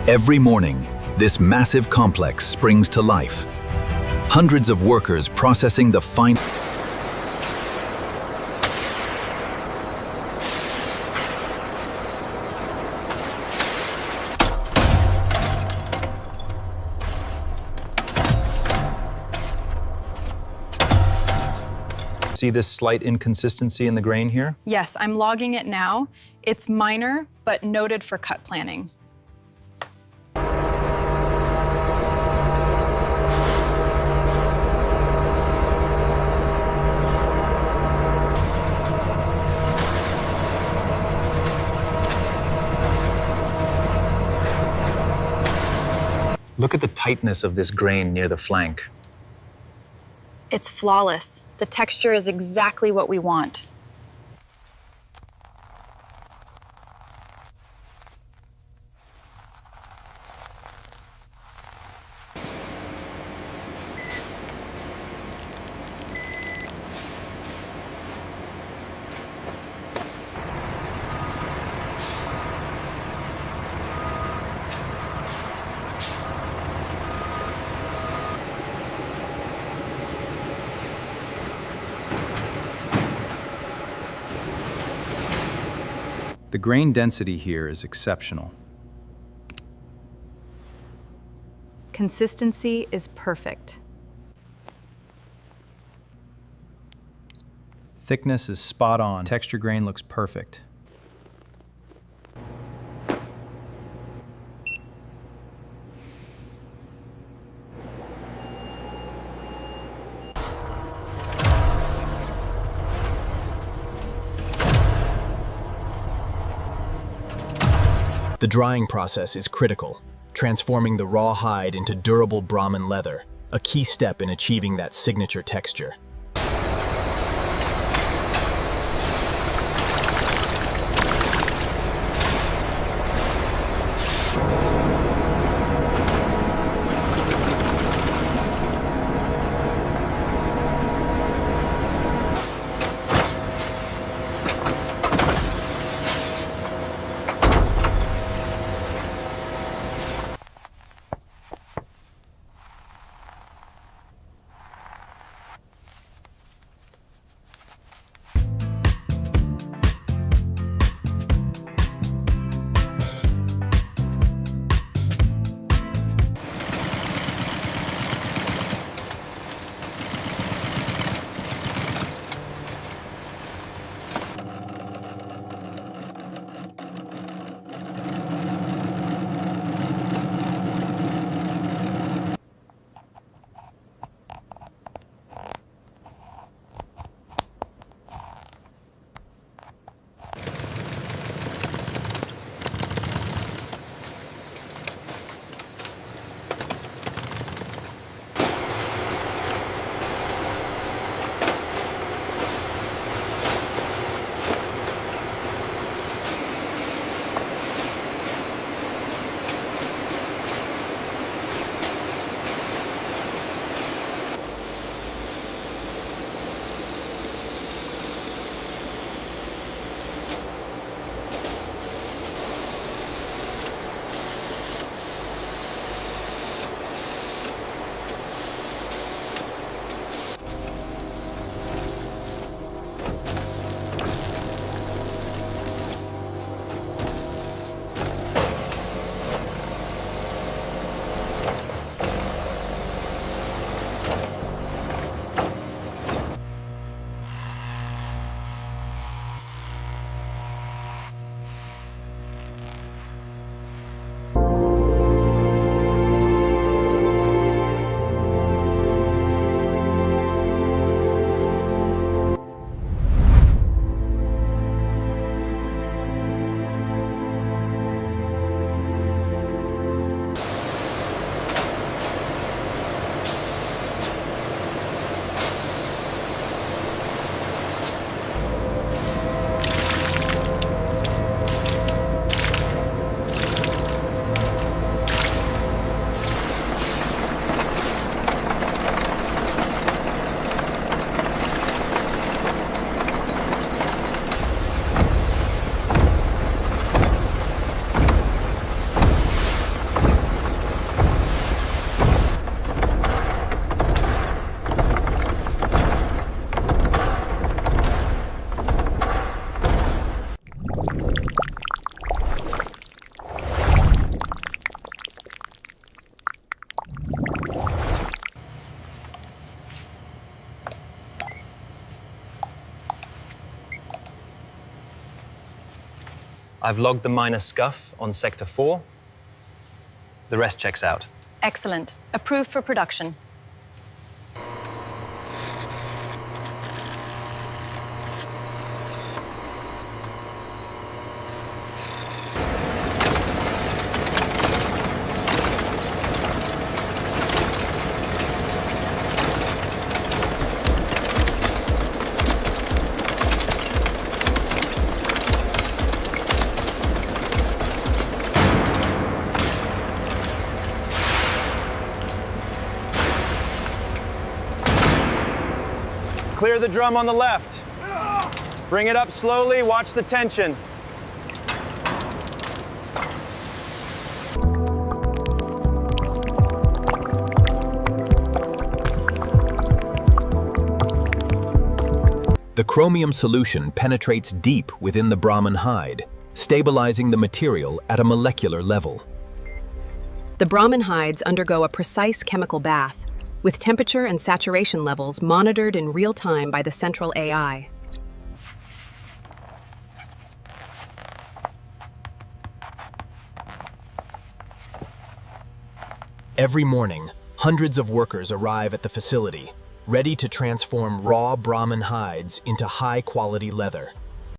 Every morning, this massive complex springs to life. Hundreds of workers processing the fine. See this slight inconsistency in the grain here? Yes, I'm logging it now. It's minor, but noted for cut planning. Look at the tightness of this grain near the flank. It's flawless. The texture is exactly what we want. The grain density here is exceptional. Consistency is perfect. Thickness is spot on. Texture grain looks perfect. The drying process is critical, transforming the raw hide into durable Brahman leather, a key step in achieving that signature texture. I've logged the minor scuff on Sector 4. The rest checks out. Excellent. Approved for production. Clear the drum on the left. Bring it up slowly, watch the tension. The chromium solution penetrates deep within the Brahman hide, stabilizing the material at a molecular level. The Brahman hides undergo a precise chemical bath, with temperature and saturation levels monitored in real time by the central AI. Every morning, hundreds of workers arrive at the facility, ready to transform raw Brahman hides into high-quality leather.